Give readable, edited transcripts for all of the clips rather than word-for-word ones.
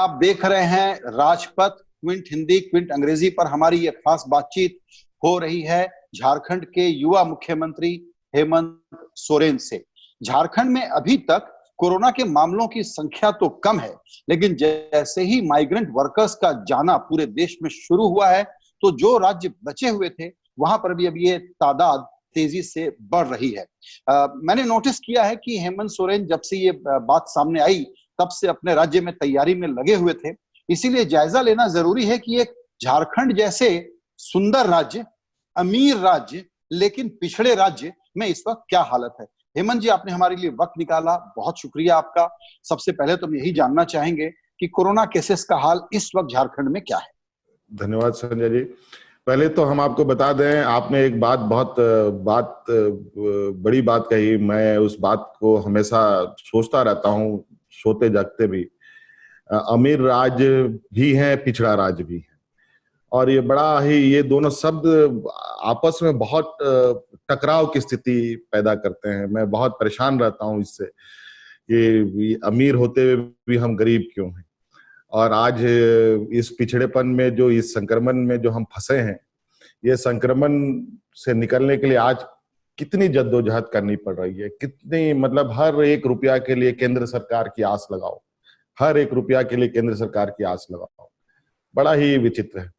आप देख रहे हैं राजपथ, क्विंट हिंदी, क्विंट अंग्रेजी पर हमारी ये खास बातचीत हो रही है झारखंड के युवा मुख्यमंत्री हेमंत सोरेन से। झारखंड में अभी तक कोरोना के मामलों की संख्या तो कम है, लेकिन जैसे ही माइग्रेंट वर्कर्स का जाना पूरे देश में शुरू हुआ है, तो जो राज्य बचे हुए थे वहां पर भी अब ये तादाद तेजी से बढ़ रही है। मैंने नोटिस किया है कि हेमंत सोरेन जब से ये बात सामने आई तब से अपने राज्य में तैयारी में लगे हुए थे। इसीलिए जायजा लेना जरूरी है कि एक झारखंड जैसे सुंदर राज्य, अमीर राज्य, लेकिन पिछड़े राज्य में इस वक्त क्या हालत है। हेमंत जी, आपने हमारे लिए वक्त निकाला, बहुत शुक्रिया आपका। सबसे पहले तो हम यही जानना चाहेंगे कि कोरोना केसेस का हाल इस वक्त झारखंड में क्या है। धन्यवाद संजय जी। पहले तो हम आपको बता दें, आपने एक बड़ी बात कही। मैं उस बात को हमेशा सोचता रहता हूँ, सोते जागते भी। अमीर राज्य भी है, पिछड़ा राज्य भी है, और ये दोनों शब्द आपस में बहुत टकराव की स्थिति पैदा करते हैं। मैं बहुत परेशान रहता हूँ इससे कि अमीर होते हुए भी हम गरीब क्यों हैं। और आज इस पिछड़ेपन में, जो इस संक्रमण में जो हम फंसे हैं, ये संक्रमण से निकलने के लिए आज कितनी जद्दोजहद करनी पड़ रही है। कितनी, मतलब हर एक रुपया के लिए केंद्र सरकार की आस लगाओ, हर एक रुपया के लिए केंद्र सरकार की आस लगाओ। बड़ा ही विचित्र है।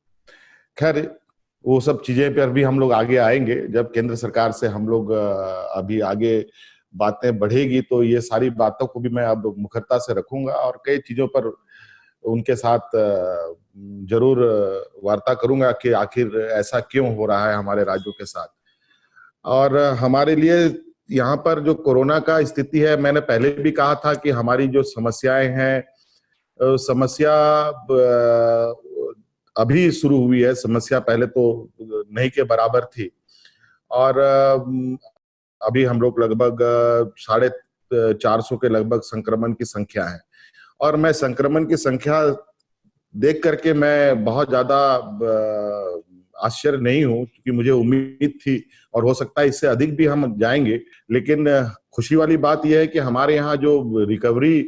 खैर, वो सब चीजें पर भी हम लोग आगे आएंगे। जब केंद्र सरकार से हम लोग अभी आगे बातें बढ़ेगी तो ये सारी बातों को भी मैं अब मुखरता से रखूंगा और कई चीजों पर उनके साथ जरूर वार्ता करूंगा कि आखिर ऐसा क्यों हो रहा है हमारे राज्यों के साथ। और हमारे लिए यहाँ पर जो कोरोना का स्थिति है, मैंने पहले भी कहा था कि हमारी जो समस्याएं हैं, समस्या अभी शुरू हुई है। समस्या पहले तो नहीं के बराबर थी, और अभी हम लोग लगभग 450 के लगभग संक्रमण की संख्या है। और मैं संक्रमण की संख्या देख करके मैं बहुत ज्यादा आश्चर्य नहीं हूं, क्योंकि मुझे उम्मीद थी और हो सकता है इससे अधिक भी हम जाएंगे। लेकिन खुशी वाली बात यह है कि हमारे यहाँ जो रिकवरी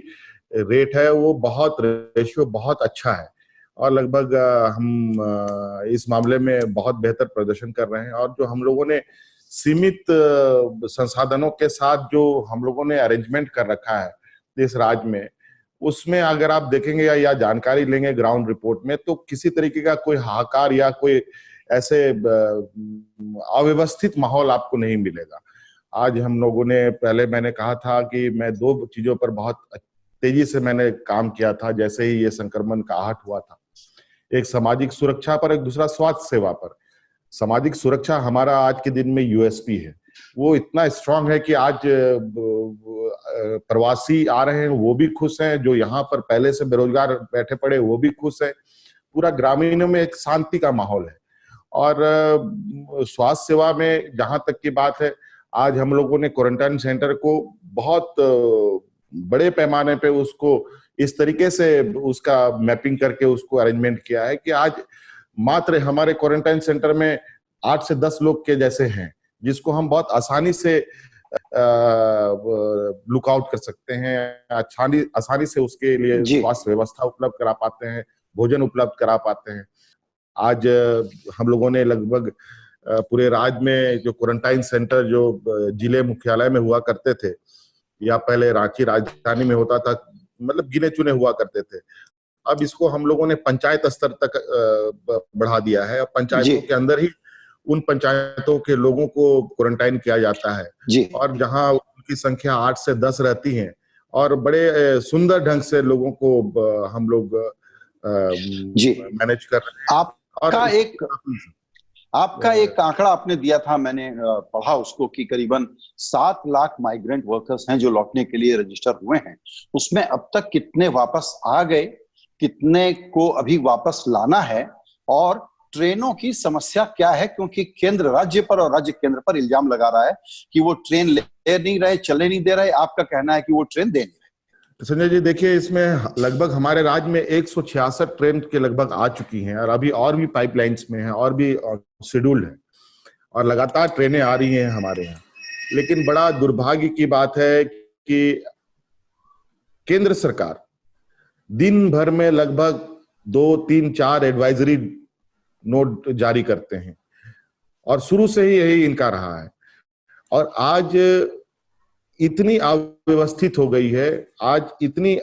रेट है वो रेशियो बहुत अच्छा है, और लगभग हम इस मामले में बहुत बेहतर प्रदर्शन कर रहे हैं। और जो हम लोगों ने सीमित संसाधनों के साथ जो हम लोगों ने अरेंजमेंट कर रखा है इस राज्य में, उसमें अगर आप देखेंगे या जानकारी लेंगे ग्राउंड रिपोर्ट में, तो किसी तरीके का कोई हाहाकार या कोई ऐसे अव्यवस्थित माहौल आपको नहीं मिलेगा। आज हम लोगों ने, पहले मैंने कहा था कि मैं 2 चीजों पर बहुत तेजी से मैंने काम किया था जैसे ही ये संक्रमण का आहट हुआ था। एक सामाजिक सुरक्षा पर, एक दूसरा स्वास्थ्य सेवा पर। सामाजिक सुरक्षा हमारा आज के दिन में यूएसपी है। वो इतना स्ट्रांग है कि आज प्रवासी आ रहे हैं, वो भी खुश हैं। जो यहाँ पर पहले से बेरोजगार बैठे पड़े, वो भी खुश है। पूरा ग्रामीणों में एक शांति का माहौल है। और स्वास्थ्य सेवा में जहां तक की बात है, आज हम लोगों ने क्वारंटाइन सेंटर को बहुत बड़े पैमाने पे उसको इस तरीके से उसका मैपिंग करके उसको अरेंजमेंट किया है कि आज मात्र हमारे क्वारंटाइन सेंटर में 8 से 10 लोग के जैसे हैं, जिसको हम बहुत आसानी से लुकआउट कर सकते हैं। आसानी से उसके लिए स्वास्थ्य व्यवस्था उपलब्ध करा पाते हैं, भोजन उपलब्ध करा पाते हैं। आज हम लोगों ने लगभग पूरे राज्य में जो क्वारंटाइन सेंटर जो जिले मुख्यालय में हुआ करते थे, या पहले रांची राजधानी में होता था, मतलब गिने चुने हुआ करते थे, अब इसको हम लोगों ने पंचायत स्तर तक बढ़ा दिया है। पंचायतों के अंदर ही उन पंचायतों के लोगों को क्वारंटाइन किया जाता है। और जहां उनकी संख्या 8 से 10 रहती है, और बड़े सुंदर ढंग से लोगों को हम लोग मैनेज कर रहे हैं। आपका एक आंकड़ा आपने दिया था, मैंने पढ़ा उसको, कि करीबन 7 लाख माइग्रेंट वर्कर्स हैं जो लौटने के लिए रजिस्टर हुए हैं। उसमें अब तक कितने वापस आ गए, कितने को अभी वापस लाना है, और ट्रेनों की समस्या क्या है? क्योंकि केंद्र राज्य पर और राज्य केंद्र पर इल्जाम लगा रहा है कि वो ट्रेन ले नहीं रहे, चलने नहीं दे रहे। आपका कहना है कि वो ट्रेन दे नहीं रहे। संजय जी, देखिए, इसमें लगभग हमारे राज्य में 166 ट्रेन के लगभग आ चुकी हैं, और अभी और भी पाइपलाइंस में हैं, और भी शेड्यूल्ड है, और लगातार ट्रेनें आ रही हैं हमारे यहाँ। लेकिन बड़ा दुर्भाग्य की बात है कि केंद्र सरकार दिन भर में लगभग 2, 3, 4 एडवाइजरी नोट जारी करते हैं, और शुरू से ही यही इनका रहा है। और आज इतनी अव्यवस्थित हो गई है, आज इतनी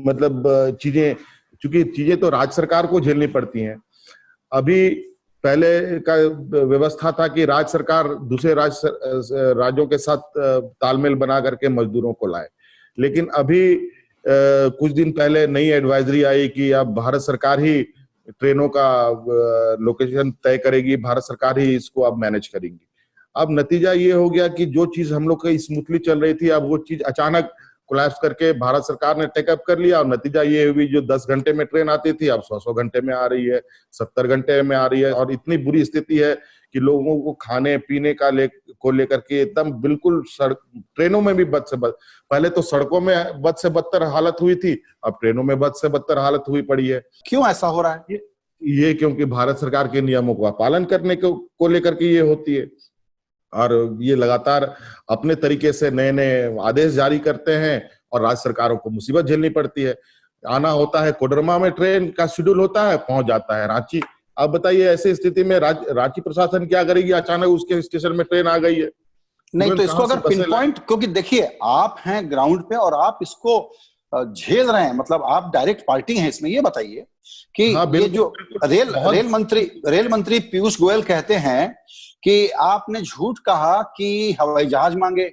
मतलब चूंकि चीजें तो राज्य सरकार को झेलनी पड़ती हैं। अभी पहले का व्यवस्था था कि राज्य सरकार दूसरे राज्यों के साथ तालमेल बना करके मजदूरों को लाए, लेकिन अभी कुछ दिन पहले नई एडवाइजरी आई कि अब भारत सरकार ही ट्रेनों का लोकेशन तय करेगी, भारत सरकार ही इसको अब मैनेज करेगी। अब नतीजा ये हो गया कि जो चीज हम लोग का स्मूथली चल रही थी, अब वो चीज अचानक कोलैप्स करके भारत सरकार ने टेकअप कर लिया, और नतीजा ये हुई जो 10 घंटे में ट्रेन आती थी अब 100 घंटे में आ रही है, 70 घंटे में आ रही है। और इतनी बुरी स्थिति है कि लोगों को खाने पीने को लेकर के एकदम बिल्कुल ट्रेनों में भी बद से बद, पहले तो सड़कों में बद से बदतर हालत हुई थी, अब ट्रेनों में बद से बदतर हालत हुई पड़ी है। क्यों ऐसा हो रहा है? ये क्योंकि भारत सरकार के नियमों का पालन करने को लेकर के ये होती है, और ये लगातार अपने तरीके से नए नए आदेश जारी करते हैं, और राज्य सरकारों को मुसीबत झेलनी पड़ती है। आना होता है कोडरमा में, ट्रेन का शेड्यूल होता है, पहुंच जाता है रांची। अब बताइए ऐसी स्थिति में रांची प्रशासन क्या करेगी? अचानक उसके स्टेशन में ट्रेन आ गई है। नहीं तो इसको अगर पिन पॉइंट, क्योंकि देखिए आप हैं ग्राउंड पे और आप इसको झेल रहे हैं, मतलब आप डायरेक्ट पार्टी हैं इसमें, ये बताइए कि हाँ, ये जो रेल मंत्री पीयूष गोयल कहते हैं कि आपने झूठ कहा कि हवाई जहाज मांगे,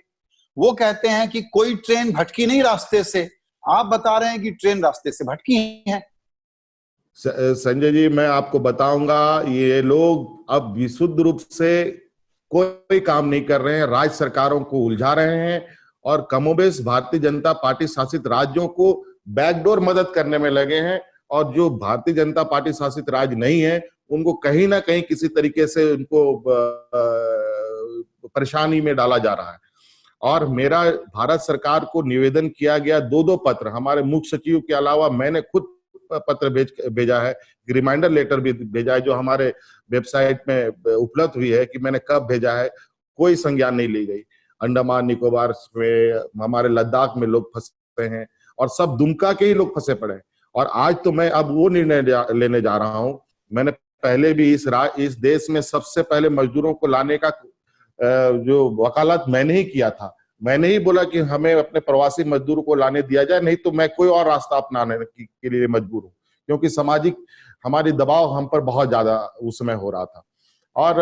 वो कहते हैं कि कोई ट्रेन भटकी नहीं रास्ते से, आप बता रहे हैं कि ट्रेन रास्ते से भटकी है। संजय जी, मैं आपको बताऊंगा, ये लोग अब विशुद्ध रूप से कोई काम नहीं कर रहे हैं, राज्य सरकारों को उलझा रहे हैं, और कमोबेश भारतीय जनता पार्टी शासित राज्यों को बैकडोर मदद करने में लगे हैं। और जो भारतीय जनता पार्टी शासित राज्य नहीं है, उनको कहीं ना कहीं किसी तरीके से उनको परेशानी में डाला जा रहा है। और मेरा भारत सरकार को निवेदन किया गया 2 पत्र, हमारे मुख्य सचिव के अलावा मैंने खुद पत्र भेजा है, रिमाइंडर लेटर भी भेजा है, जो हमारे वेबसाइट में उपलब्ध हुई है कि मैंने कब भेजा है। कोई संज्ञान नहीं ली गई। अंडमान निकोबार में, हमारे लद्दाख में लोग फंसे हैं, और सब दुमका के ही लोग फंसे पड़े हैं। और आज तो मैं अब वो निर्णय लेने जा रहा हूं। मैंने पहले भी इस देश में सबसे पहले मजदूरों को लाने का जो वकालत मैंने ही किया था। मैंने ही बोला कि हमें अपने प्रवासी मजदूरों को लाने दिया जाए, नहीं तो मैं कोई और रास्ता अपनाने के लिए मजबूर हूं, क्योंकि सामाजिक हमारी दबाव हम पर बहुत ज्यादा उस समय हो रहा था। और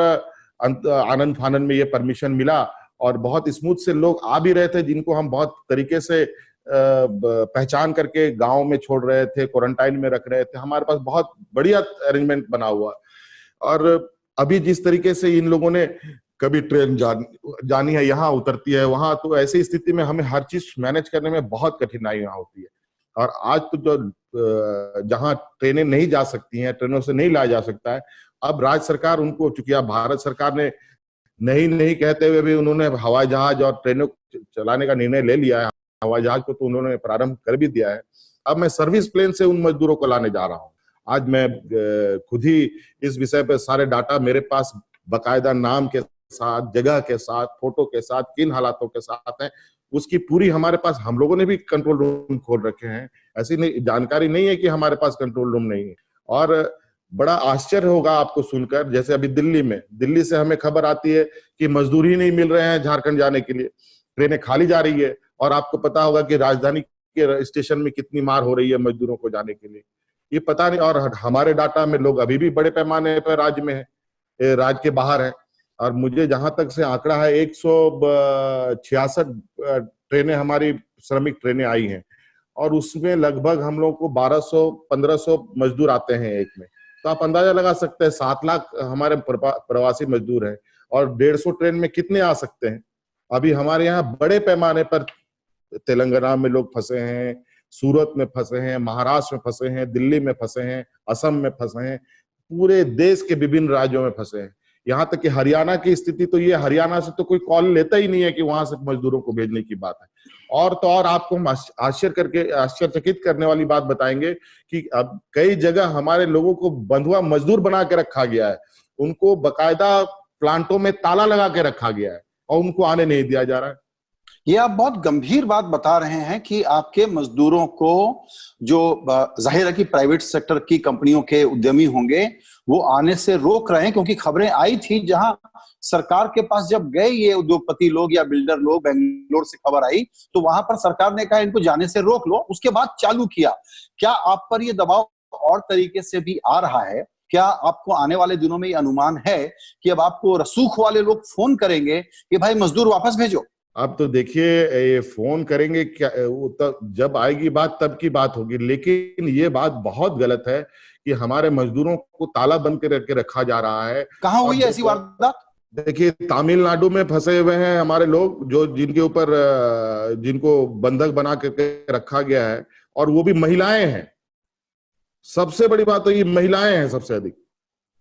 आनंद फानन में ये परमिशन मिला, और बहुत स्मूथ से लोग आ भी रहे थे, जिनको हम बहुत तरीके से पहचान करके गांव में छोड़ रहे थे, क्वारंटाइन में रख रहे थे। हमारे पास बहुत बढ़िया अरेंजमेंट बना हुआ। और अभी जिस तरीके से इन लोगों ने, कभी ट्रेन जानी है यहाँ उतरती है वहां, तो ऐसी स्थिति में हमें हर चीज मैनेज करने में बहुत कठिनाइयां होती है। और आज तो जो जहां ट्रेनें नहीं जा सकती हैं, ट्रेनों से नहीं लाया जा सकता है, अब राज्य सरकार उनको, चूंकि अब भारत सरकार ने नहीं कहते हुए भी उन्होंने हवाई जहाज और ट्रेनों चलाने का निर्णय ले लिया है। हवाई जहाज को तो उन्होंने प्रारंभ कर भी दिया है। अब मैं सर्विस प्लेन से उन मजदूरों को लाने जा रहा हूँ। आज मैं खुद ही इस विषय पे सारे डाटा मेरे पास बकायदा नाम के साथ, जगह के साथ, फोटो के साथ, किन हालातों के साथ है, उसकी पूरी हमारे पास, हम लोगों ने भी कंट्रोल रूम खोल रखे हैं। ऐसी नहीं जानकारी नहीं है कि हमारे पास कंट्रोल रूम नहीं है। और बड़ा आश्चर्य होगा आपको सुनकर, जैसे अभी दिल्ली से हमें खबर आती है कि मजदूर ही नहीं मिल रहे हैं झारखंड जाने के लिए, ट्रेनें खाली जा रही है। और आपको पता होगा कि राजधानी के स्टेशन में कितनी मार हो रही है मजदूरों को जाने के लिए, ये पता नहीं। और हमारे डाटा में लोग अभी भी बड़े पैमाने पर राज्य में है, राज्य के बाहर है। और मुझे जहां तक से आंकड़ा है, 166 ट्रेनें, हमारी श्रमिक ट्रेनें आई हैं, और उसमें लगभग हम लोग को 1200-1500 मजदूर आते हैं एक में। तो आप अंदाजा लगा सकते हैं 7 लाख हमारे प्रवासी मजदूर हैं, और 150 ट्रेन में कितने आ सकते हैं। अभी हमारे यहाँ बड़े पैमाने पर तेलंगाना में लोग फंसे हैं, सूरत में फंसे हैं, महाराष्ट्र में फंसे हैं, दिल्ली में फंसे हैं, असम में फंसे हैं, पूरे देश के विभिन्न राज्यों में फंसे हैं। यहाँ तक कि हरियाणा की स्थिति तो ये, हरियाणा से तो कोई कॉल लेता ही नहीं है कि वहां से मजदूरों को भेजने की बात है। और तो और आपको हम आश्चर्यचकित करने वाली बात बताएंगे कि अब कई जगह हमारे लोगों को बंधुआ मजदूर बना के रखा गया है, उनको बकायदा प्लांटों में ताला लगा के रखा गया है, और उनको आने नहीं दिया जा रहा है। ये आप बहुत गंभीर बात बता रहे हैं कि आपके मजदूरों को, जो जाहिर है कि प्राइवेट सेक्टर की कंपनियों के उद्यमी होंगे, वो आने से रोक रहे हैं, क्योंकि खबरें आई थी जहां सरकार के पास जब गए ये उद्योगपति लोग या बिल्डर लोग, बेंगलोर से खबर आई, तो वहां पर सरकार ने कहा इनको जाने से रोक लो, उसके बाद चालू किया। क्या आप पर ये दबाव और तरीके से भी आ रहा है? क्या आपको आने वाले दिनों में ये अनुमान है कि अब आपको रसूख वाले लोग फोन करेंगे कि भाई मजदूर वापस भेजो? आप तो देखिए, ये फोन करेंगे क्या, वो तब जब आएगी बात तब की बात होगी, लेकिन ये बात बहुत गलत है कि हमारे मजदूरों को ताला बंद करके रखा जा रहा है। कहां और हुई है ऐसी वारदात? देखिए, तमिलनाडु में फंसे हुए हैं हमारे लोग, जो जिनके ऊपर जिनको बंधक बना करके रखा गया है, और वो भी महिलाएं हैं। सबसे बड़ी बात तो ये महिलाएं हैं, सबसे अधिक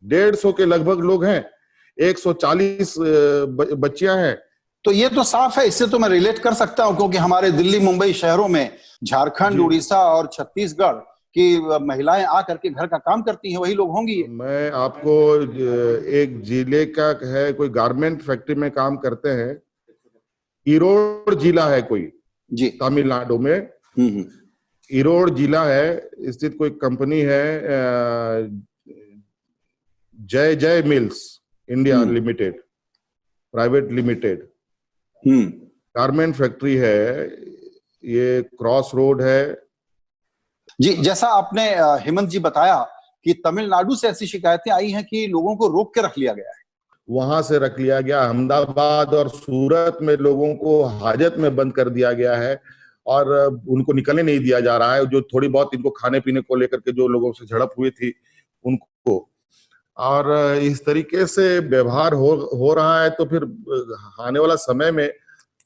150 के लगभग लोग हैं, 140 बच्चियां हैं। तो ये तो साफ है, इससे तो मैं रिलेट कर सकता हूं, क्योंकि हमारे दिल्ली मुंबई शहरों में झारखंड, उड़ीसा और छत्तीसगढ़ की महिलाएं आकर के घर का काम करती हैं, वही लोग होंगी ये। मैं आपको एक जिले का है, कोई गारमेंट फैक्ट्री में काम करते हैं, इरोड़ जिला है कोई, जी, तमिलनाडु में। इरोड़ जिला है स्थित कोई कंपनी है, जय जय mills India limited, private limited, garment factory है, ये क्रॉस रोड है। जी, जैसा आपने हेमंत जी बताया कि तमिलनाडु से ऐसी शिकायतें आई हैं कि लोगों को रोक के रख लिया गया है। वहां से रख लिया गया, अहमदाबाद और सूरत में लोगों को हाजत में बंद कर दिया गया है, और उनको निकलने नहीं दिया जा रहा है। जो थोड़ी बहुत इनको खाने पीने को लेकर के जो लोगों से झड़प हुई थी उनको, और इस तरीके से व्यवहार हो रहा है। तो फिर आने वाला समय में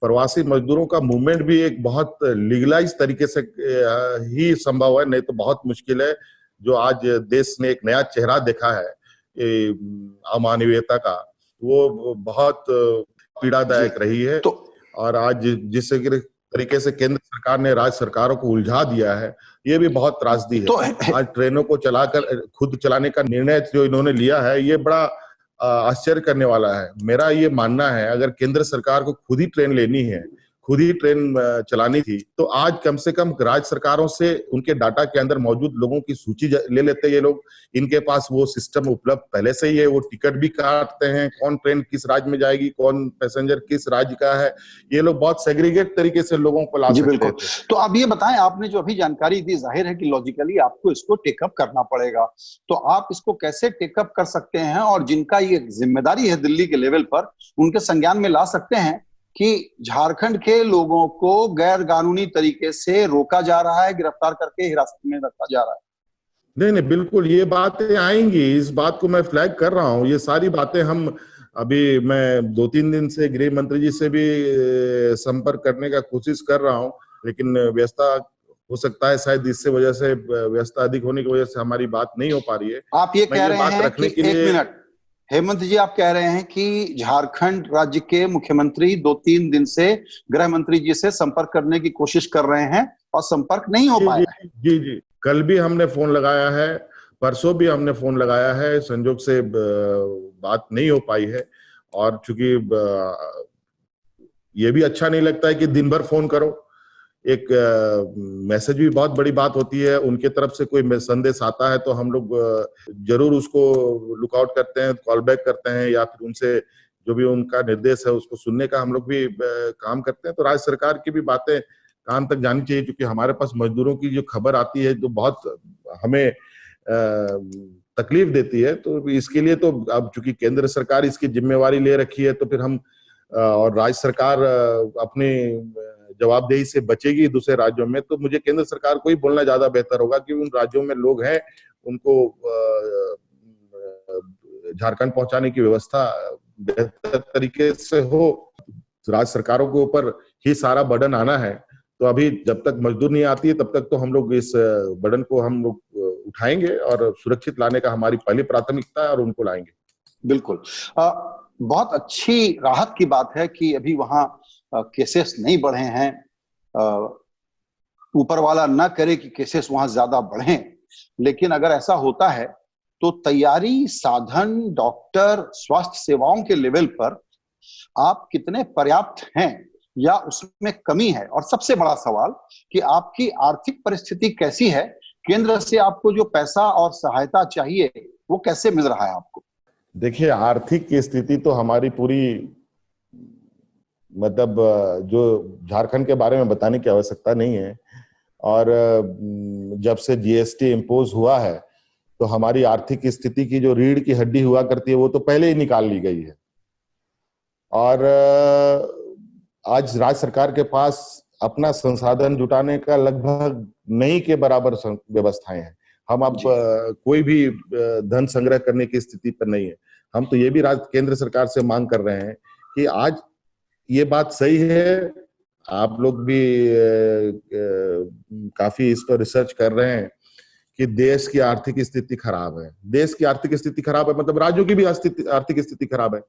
प्रवासी मजदूरों का मूवमेंट भी एक बहुत लीगलाइज तरीके से ही संभव है, नहीं तो बहुत मुश्किल है। जो आज देश ने एक नया चेहरा देखा है अमानवीयता का, वो बहुत पीड़ादायक रही है। और आज जिस तरीके से केंद्र सरकार ने राज्य सरकारों को उलझा दिया है, ये भी बहुत त्रासदी है। आज ट्रेनों को चलाकर खुद चलाने का निर्णय जो इन्होंने लिया है, ये बड़ा आश्चर्य करने वाला है। मेरा ये मानना है, अगर केंद्र सरकार को खुद ही ट्रेन लेनी है, खुद ही ट्रेन चलानी थी, तो आज कम से कम राज्य सरकारों से उनके डाटा के अंदर मौजूद लोगों की सूची ले लेते ये लोग। इनके पास वो सिस्टम उपलब्ध पहले से ही है, वो टिकट भी काटते हैं, कौन ट्रेन किस राज्य में जाएगी, कौन पैसेंजर किस राज्य का है। ये लोग बहुत सेग्रीगेट तरीके से लोगों को ला सकते हैं। तो आप ये बताएं, आपने जो अभी जानकारी दी, जाहिर है कि लॉजिकली आपको इसको टेकअप करना पड़ेगा, तो आप इसको कैसे टेकअप कर सकते हैं और जिनका ये जिम्मेदारी है दिल्ली के लेवल पर, उनके संज्ञान में ला सकते हैं कि झारखंड के लोगों को गैर कानूनी तरीके से रोका जा रहा है, गिरफ्तार करके हिरासत में रखा जा रहा है? नहीं, बिल्कुल ये बातें आएंगी, इस बात को मैं फ्लैग कर रहा हूँ। ये सारी बातें हम अभी, मैं 2-3 दिन से गृह मंत्री जी से भी संपर्क करने का कोशिश कर रहा हूँ, लेकिन व्यस्तता हो सकता है, शायद इससे वजह से, व्यस्तता अधिक होने की वजह से हमारी बात नहीं हो पा रही है। आप ये कह रहे हैं कि, एक मिनट हेमंत जी, आप कह रहे हैं कि झारखंड राज्य के मुख्यमंत्री 2-3 दिन से गृह मंत्री जी से संपर्क करने की कोशिश कर रहे हैं और संपर्क नहीं हो पाया है? जी, कल भी हमने फोन लगाया है, परसों भी हमने फोन लगाया है, संजोग से बात नहीं हो पाई है। और चूंकि ये भी अच्छा नहीं लगता है कि दिन भर फोन करो, एक मैसेज भी बहुत बड़ी बात होती है। उनके तरफ से कोई संदेश आता है तो हम लोग जरूर उसको लुकआउट करते हैं, कॉल बैक करते हैं, या फिर उनसे जो भी उनका निर्देश है उसको सुनने का हम लोग भी काम करते हैं। तो राज्य सरकार की भी बातें कान तक जानी चाहिए, क्योंकि हमारे पास मजदूरों की जो खबर आती है जो बहुत हमें तकलीफ देती है। तो इसके लिए तो अब चूंकि केंद्र सरकार इसकी जिम्मेवारी ले रखी है, तो फिर हम और राज्य सरकार अपने जवाबदेही से बचेगी दूसरे राज्यों में, तो मुझे केंद्र सरकार को ही बोलना ज्यादा बेहतर होगा कि उन राज्यों में लोग हैं, उनको झारखंड पहुंचाने की व्यवस्था बेहतर तरीके से हो। राज्य सरकारों के ऊपर ही सारा बर्डन आना है। तो अभी जब तक मजदूर नहीं आती है तब तक तो हम लोग इस बर्डन को हम लोग उठाएंगे, और सुरक्षित लाने का हमारी पहली प्राथमिकता है, और उनको लाएंगे। बिल्कुल। बहुत अच्छी राहत की बात है कि अभी वहां केसेस नहीं बढ़े हैं। ऊपर वाला ना करे कि केसेस वहां ज्यादा बढ़े, लेकिन अगर ऐसा होता है तो तैयारी, साधन, डॉक्टर, स्वास्थ्य सेवाओं के लेवल पर आप कितने पर्याप्त हैं या उसमें कमी है? और सबसे बड़ा सवाल कि आपकी आर्थिक परिस्थिति कैसी है? केंद्र से आपको जो पैसा और सहायता चाहिए वो कैसे मिल रहा है आपको? देखिए, आर्थिक की स्थिति तो हमारी पूरी, मतलब जो झारखंड के बारे में बताने की आवश्यकता नहीं है। और जब से जीएसटी इम्पोज हुआ है तो हमारी आर्थिक स्थिति की जो रीढ़ की हड्डी हुआ करती है वो तो पहले ही निकाल ली गई है। और आज राज्य सरकार के पास अपना संसाधन जुटाने का लगभग नहीं के बराबर व्यवस्थाएं हैं। हम अब कोई भी धन संग्रह करने की स्थिति पर नहीं है। हम तो ये भी केंद्र सरकार से मांग कर रहे हैं कि आज ये बात सही है, आप लोग भी काफी इस पर रिसर्च कर रहे हैं कि देश की आर्थिक स्थिति खराब है। देश की आर्थिक स्थिति खराब है मतलब राज्यों की भी आर्थिक स्थिति खराब है।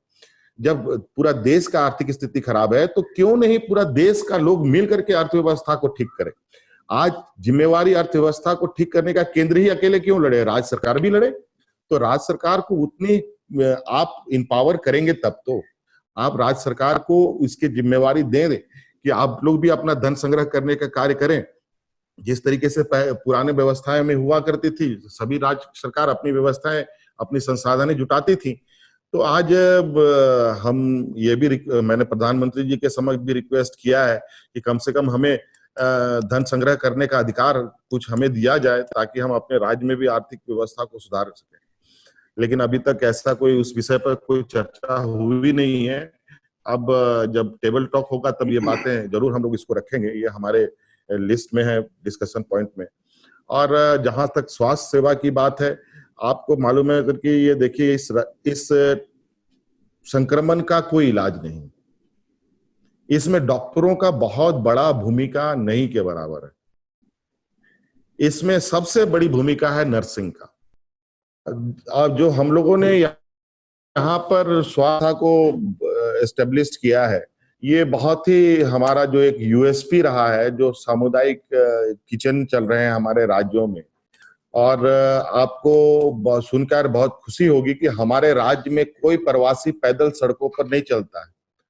जब पूरा देश का आर्थिक स्थिति खराब है तो क्यों नहीं पूरा देश का लोग मिलकर के अर्थव्यवस्था को ठीक करे। आज जिम्मेवारी अर्थव्यवस्था को ठीक करने का केंद्र ही अकेले क्यों लड़े, राज्य सरकार भी लड़े। तो राज्य सरकार को उतनी आप इंपावर करेंगे तब तो आप राज्य सरकार को इसकी जिम्मेवारी दे दें कि आप लोग भी अपना धन संग्रह करने का कार्य करें। जिस तरीके से पुराने व्यवस्थाएं में हुआ करती थी, सभी राज्य सरकार अपनी व्यवस्थाएं, अपनी संसाधनें जुटाती थी। तो आज हम ये भी मैंने प्रधानमंत्री जी के समक्ष भी रिक्वेस्ट किया है कि कम से कम हमें धन संग्रह करने का अधिकार कुछ हमें दिया जाए ताकि हम अपने राज्य में भी आर्थिक व्यवस्था को सुधार सकें। लेकिन अभी तक ऐसा कोई उस विषय पर कोई चर्चा हुई नहीं है। अब जब टेबल टॉक होगा तब ये बातें जरूर हम लोग इसको रखेंगे, ये हमारे लिस्ट में है, डिस्कशन पॉइंट में। और जहां तक स्वास्थ्य सेवा की बात है, आपको मालूम है कि ये देखिए इस संक्रमण का कोई इलाज नहीं, इसमें डॉक्टरों का बहुत बड़ा भूमिका नहीं के बराबर है। इसमें सबसे बड़ी भूमिका है नर्सिंग का। अब जो हम लोगों ने यहाँ पर स्वास्थ्य को एस्टेब्लिश किया है, ये बहुत ही हमारा जो एक यूएसपी रहा है, जो सामुदायिक किचन चल रहे हैं हमारे राज्यों में। और आपको सुनकर बहुत खुशी होगी कि हमारे राज्य में कोई प्रवासी पैदल सड़कों पर नहीं चलता है।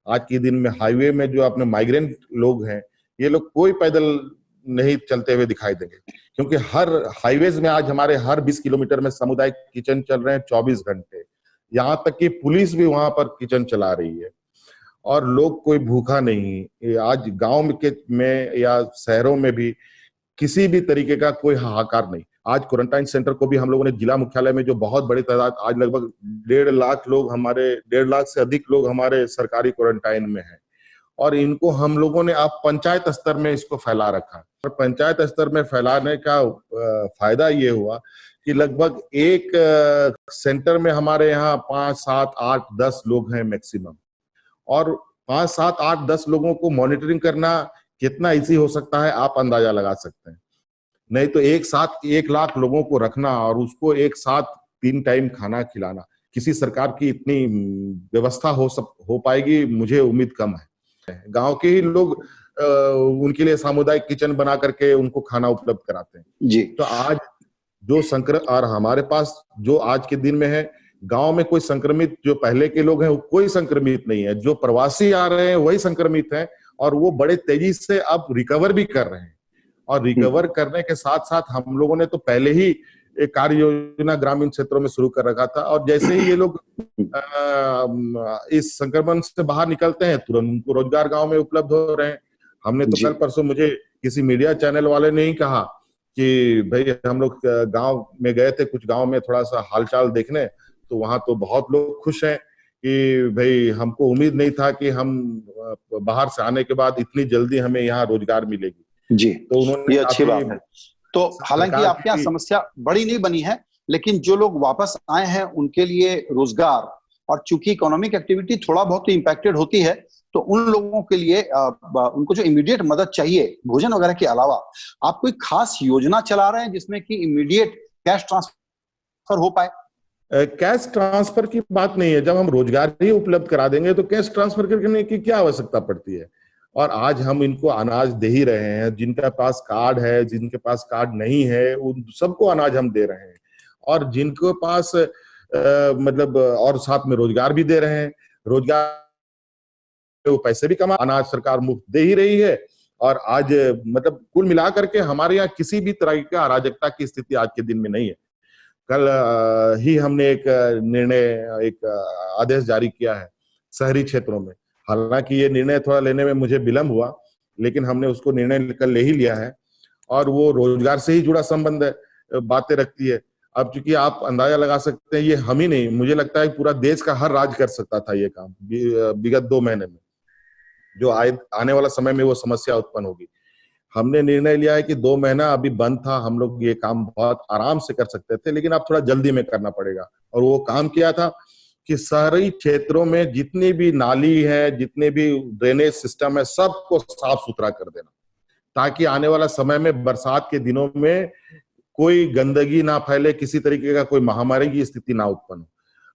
आज के दिन में हाईवे में जो अपने माइग्रेंट लोग हैं, ये लोग कोई पैदल नहीं चलते हुए दिखाई देंगे, क्योंकि हर हाईवेज में आज हमारे हर 20 किलोमीटर में सामुदायिक किचन चल रहे हैं 24 घंटे। यहाँ तक कि पुलिस भी वहां पर किचन चला रही है और लोग कोई भूखा नहीं। आज गांव में या शहरों में भी किसी भी तरीके का कोई हाहाकार नहीं। आज क्वारंटाइन सेंटर को भी हम लोगों ने जिला मुख्यालय में जो बहुत बड़ी तादाद, आज लगभग 1.5 लाख लोग, हमारे 1.5 लाख से अधिक लोग हमारे सरकारी क्वारंटाइन में हैं। और इनको हम लोगों ने अब पंचायत स्तर में इसको फैला रखा। और पंचायत स्तर में फैलाने का फायदा ये हुआ कि लगभग एक सेंटर में हमारे यहाँ 5, 7, 8, 10 लोग हैं मैक्सिमम। और 5, 7, 8, 10 लोगों को मॉनिटरिंग करना कितना इजी हो सकता है आप अंदाजा लगा सकते हैं। नहीं तो एक साथ 1 लाख लोगों को रखना और उसको एक साथ 3 टाइम खाना खिलाना, किसी सरकार की इतनी व्यवस्था हो पाएगी, मुझे उम्मीद कम है। गांव के ही लोग उनके लिए सामुदायिक किचन बना करके उनको खाना उपलब्ध कराते हैं जी। तो आज जो और हमारे पास जो आज के दिन में है, गांव में कोई संक्रमित जो पहले के लोग हैं वो कोई संक्रमित नहीं है। जो प्रवासी आ रहे हैं वही संक्रमित हैं और वो बड़े तेजी से अब रिकवर भी कर रहे हैं। और रिकवर करने के साथ साथ हम लोगों ने तो पहले ही एक कार्य योजना ग्रामीण क्षेत्रों में शुरू कर रखा था और जैसे ही ये लोग इस संक्रमण से बाहर निकलते हैं तुरंत उनको रोजगार गांव में उपलब्ध हो रहे हैं। हमने तो कल परसों मुझे किसी मीडिया चैनल वाले ने ही कहा कि भाई हम लोग गांव में गए थे, कुछ गांव में थोड़ा सा हालचाल देखने, तो वहां तो बहुत लोग खुश हैं कि भाई हमको उम्मीद नहीं था कि हम बाहर से आने के बाद इतनी जल्दी हमें यहाँ रोजगार मिलेगी। जी, तो उन्होंने ये अच्छी बात है। तो हालांकि आपके यहाँ समस्या बड़ी नहीं बनी है, लेकिन जो लोग वापस आए हैं उनके लिए रोजगार, और चूंकि इकोनॉमिक एक्टिविटी थोड़ा बहुत इम्पैक्टेड होती है, तो उन लोगों के लिए उनको जो इमीडिएट मदद चाहिए भोजन वगैरह के अलावा, आप कोई खास योजना चला रहे हैं जिसमें कि इमीडिएट कैश ट्रांसफर हो पाए? कैश ट्रांसफर की बात नहीं है। जब हम रोजगार ही उपलब्ध करा देंगे तो कैश ट्रांसफर करने की क्या आवश्यकता पड़ती है। और आज हम इनको अनाज दे ही रहे हैं, जिनके पास कार्ड है, जिनके पास कार्ड नहीं है, उन सबको अनाज हम दे रहे हैं। और जिनके पास मतलब और साथ में रोजगार भी दे रहे हैं। रोजगार वो पैसे भी कमा, अनाज सरकार मुफ्त दे ही रही है। और आज मतलब कुल मिलाकर के हमारे यहाँ किसी भी तरह का अराजकता की स्थिति आज के दिन में नहीं है। कल ही हमने एक निर्णय, एक आदेश जारी किया है शहरी क्षेत्रों में। हालांकि ये निर्णय थोड़ा लेने में मुझे विलंब हुआ, लेकिन हमने उसको निर्णय कल ले ही लिया है, और वो रोजगार से ही जुड़ा संबंध है, बातें रखती है। अब चूंकि आप अंदाजा लगा सकते हैं, ये हम ही नहीं, मुझे लगता है पूरा देश का हर राज्य कर सकता था ये काम विगत 2 महीने में। जो आने वाला समय में वो समस्या उत्पन्न होगी। हमने निर्णय लिया है कि 2 महीना अभी बंद था, हम लोग ये काम बहुत आराम से कर सकते थे, लेकिन अब थोड़ा जल्दी में करना पड़ेगा। और वो काम किया था कि शहरी क्षेत्रों में जितनी भी नाली है, जितने भी ड्रेनेज सिस्टम है, सबको साफ सुथरा कर देना, ताकि आने वाला समय में बरसात के दिनों में कोई गंदगी ना फैले, किसी तरीके का कोई महामारी की स्थिति ना उत्पन्न हो।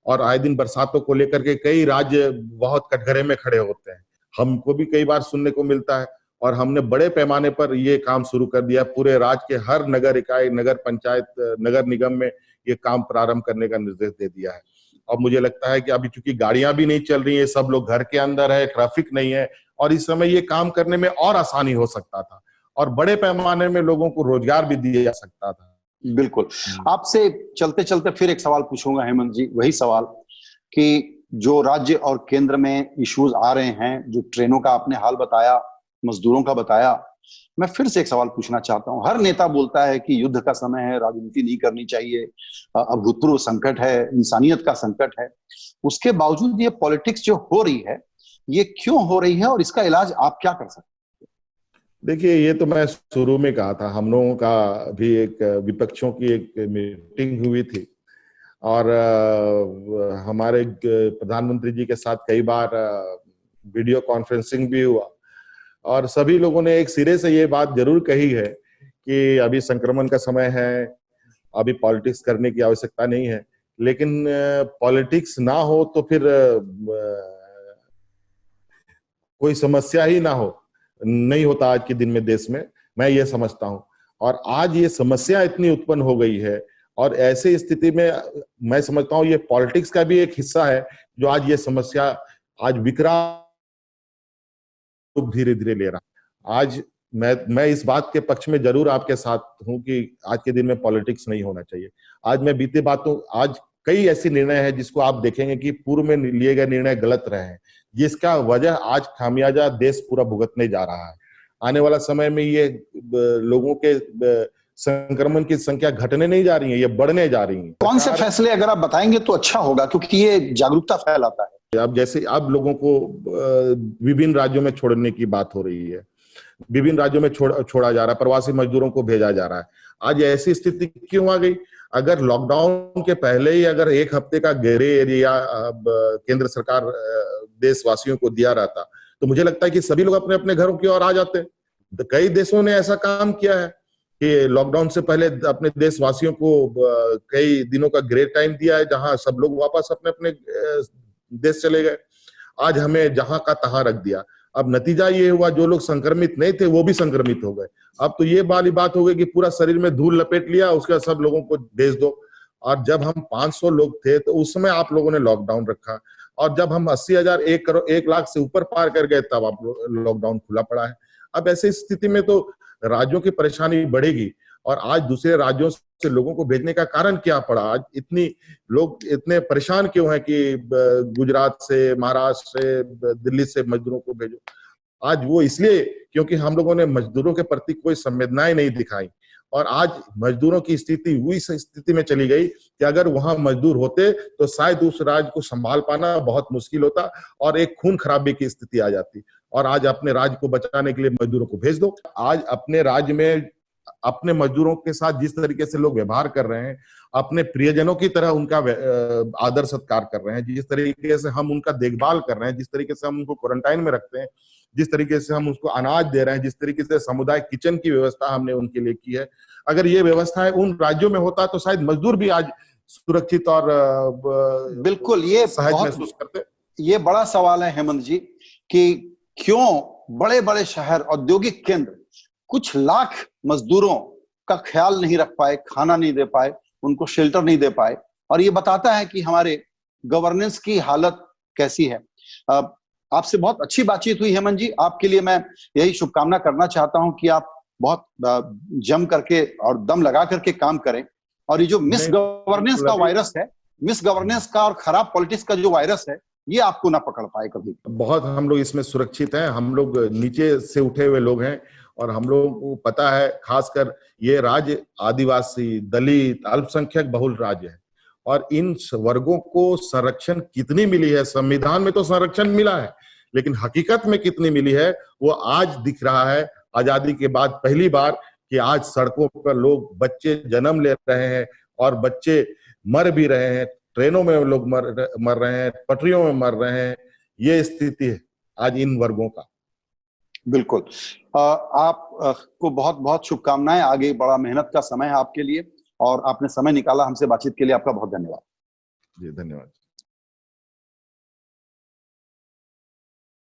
और आए दिन बरसातों को लेकर के कई राज्य बहुत कटघरे में खड़े होते हैं, हमको भी कई बार सुनने को मिलता है। और हमने बड़े पैमाने पर ये काम शुरू कर दिया, पूरे राज्य के हर नगर इकाई, नगर पंचायत, नगर निगम में ये काम प्रारंभ करने का निर्देश दे दिया है। और मुझे लगता है कि अभी चूंकि गाड़ियां भी नहीं चल रही है, सब लोग घर के अंदर है, ट्रैफिक नहीं है, और इस समय ये काम करने में और आसानी हो सकता था, और बड़े पैमाने में लोगों को रोजगार भी दिया जा सकता था। बिल्कुल। आपसे चलते चलते फिर एक सवाल पूछूंगा हेमंत जी, वही सवाल कि जो राज्य और केंद्र में इश्यूज आ रहे हैं, जो ट्रेनों का आपने हाल बताया, मजदूरों का बताया, मैं फिर से एक सवाल पूछना चाहता हूं। हर नेता बोलता है कि युद्ध का समय है, राजनीति नहीं करनी चाहिए, अभूतपूर्व संकट है, इंसानियत का संकट है। उसके बावजूद ये पॉलिटिक्स जो हो रही है, ये क्यों हो रही है और इसका इलाज आप क्या कर सकते हैं? देखिए, ये तो मैं शुरू में कहा था, हम लोगों का भी एक विपक्षों की एक मीटिंग हुई थी, और हमारे प्रधानमंत्री जी के साथ कई बार वीडियो कॉन्फ्रेंसिंग भी हुआ, और सभी लोगों ने एक सिरे से ये बात जरूर कही है कि अभी संक्रमण का समय है, अभी पॉलिटिक्स करने की आवश्यकता नहीं है। लेकिन पॉलिटिक्स ना हो तो फिर कोई समस्या ही ना हो, नहीं होता आज के दिन में देश में, मैं ये समझता हूं। और आज ये समस्या इतनी उत्पन्न हो गई है, और ऐसे स्थिति में मैं समझता हूं ये पॉलिटिक्स का भी एक हिस्सा है, जो आज ये समस्या आज विकराल रूप धीरे धीरे ले रहा। आज मैं इस बात के पक्ष में जरूर आपके साथ हूं कि आज के दिन में पॉलिटिक्स नहीं होना चाहिए। आज मैं बीते बातों, आज कई ऐसे निर्णय हैं जिसको आप देखेंगे कि पूर्व में लिए गए निर्णय गलत रहे हैं, जिसका वजह आज खामियाजा देश पूरा भुगतने जा रहा है। आने वाला समय में ये लोगों के संक्रमण की संख्या घटने नहीं जा रही है, ये बढ़ने जा रही है। कौन से फैसले अगर आप बताएंगे तो अच्छा होगा, क्योंकि ये जागरूकता फैलाता है। अब जैसे अब लोगों को विभिन्न राज्यों में छोड़ने की बात हो रही है, विभिन्न राज्यों में छोड़ा जा रहा है, प्रवासी मजदूरों को भेजा जा रहा है। आज ऐसी स्थिति क्यों आ गई? अगर लॉकडाउन के पहले ही अगर 1 हफ्ते का ग्रे एरिया केंद्र सरकार देशवासियों को दिया रहता, तो मुझे लगता है कि सभी लोग अपने अपने घरों की ओर आ जाते। तो कई देशों ने ऐसा काम किया है कि लॉकडाउन से पहले अपने देशवासियों को कई दिनों का ग्रे टाइम दिया है, जहां सब लोग वापस अपने अपने देश चले गए। आज हमें जहां का तहां रख दिया। अब नतीजा ये हुआ, जो लोग संक्रमित नहीं थे वो भी संक्रमित हो गए। अब तो ये वाली बात हो गई कि पूरा शरीर में धूल लपेट लिया, उसके बाद सब लोगों को भेज दो। और जब हम 500 लोग थे तो उस समय आप लोगों ने लॉकडाउन रखा, और जब हम 80,000 1 लाख से ऊपर पार कर गए तब आप लॉकडाउन खुला पड़ा है। अब ऐसी स्थिति में तो राज्यों की परेशानी बढ़ेगी, और आज दूसरे राज्यों से लोगों को भेजने का कारण क्या पड़ा? आज इतनी लोग इतने परेशान क्यों हैं कि गुजरात से, महाराष्ट्र से, दिल्ली से मजदूरों को भेजो? आज वो इसलिए क्योंकि हम लोगों ने मजदूरों के प्रति कोई संवेदनाएं नहीं दिखाई, और आज मजदूरों की स्थिति हुई स्थिति में चली गई कि अगर वहां मजदूर होते तो शायद उस राज्य को संभाल पाना बहुत मुश्किल होता, और एक खून खराबे की स्थिति आ जाती। और आज अपने राज्य को बचाने के लिए मजदूरों को भेज दो। आज अपने राज्य में अपने मजदूरों के साथ जिस तरीके से लोग व्यवहार कर रहे हैं, अपने प्रियजनों की तरह उनका आदर सत्कार कर रहे हैं, जिस तरीके से हम उनका देखभाल कर रहे हैं, जिस तरीके से हम उनको क्वारंटाइन में रखते हैं, जिस तरीके से हम उसको अनाज दे रहे हैं, जिस तरीके से समुदाय किचन की व्यवस्था हमने उनके लिए की है, अगर ये व्यवस्था उन राज्यों में होता तो शायद मजदूर भी आज सुरक्षित और बिल्कुल ये सहज महसूस करते। ये बड़ा सवाल है हेमंत जी कि क्यों बड़े बड़े शहर, औद्योगिक केंद्र कुछ लाख मजदूरों का ख्याल नहीं रख पाए, खाना नहीं दे पाए, उनको शेल्टर नहीं दे पाए, और ये बताता है कि हमारे गवर्नेंस की हालत कैसी है। आपसे बहुत अच्छी बातचीत हुई हेमंत जी। आपके लिए मैं यही शुभकामना करना चाहता हूं कि आप बहुत जम करके और दम लगा करके काम करें, और ये जो मिस गवर्नेंस का वायरस है, मिस गवर्नेंस का और खराब पॉलिटिक्स का जो वायरस है, ये आपको ना पकड़ पाए कभी। बहुत हम लोग इसमें सुरक्षित हैं, हम लोग नीचे से उठे हुए लोग हैं, और हम लोगों को पता है, खासकर ये राज्य आदिवासी, दलित, अल्पसंख्यक बहुल राज्य है, और इन वर्गों को संरक्षण कितनी मिली है, संविधान में तो संरक्षण मिला है, लेकिन हकीकत में कितनी मिली है वो आज दिख रहा है। आजादी के बाद पहली बार कि आज सड़कों पर लोग, बच्चे जन्म ले रहे हैं और बच्चे मर भी रहे हैं, ट्रेनों में लोग मर रहे हैं, पटरियों में मर रहे हैं। ये स्थिति है आज इन वर्गों का। बिल्कुल। आप को बहुत बहुत शुभकामनाएं। आगे बड़ा मेहनत का समय है आपके लिए, और आपने समय निकाला हमसे बातचीत के लिए, आपका बहुत धन्यवाद। जी धन्यवाद।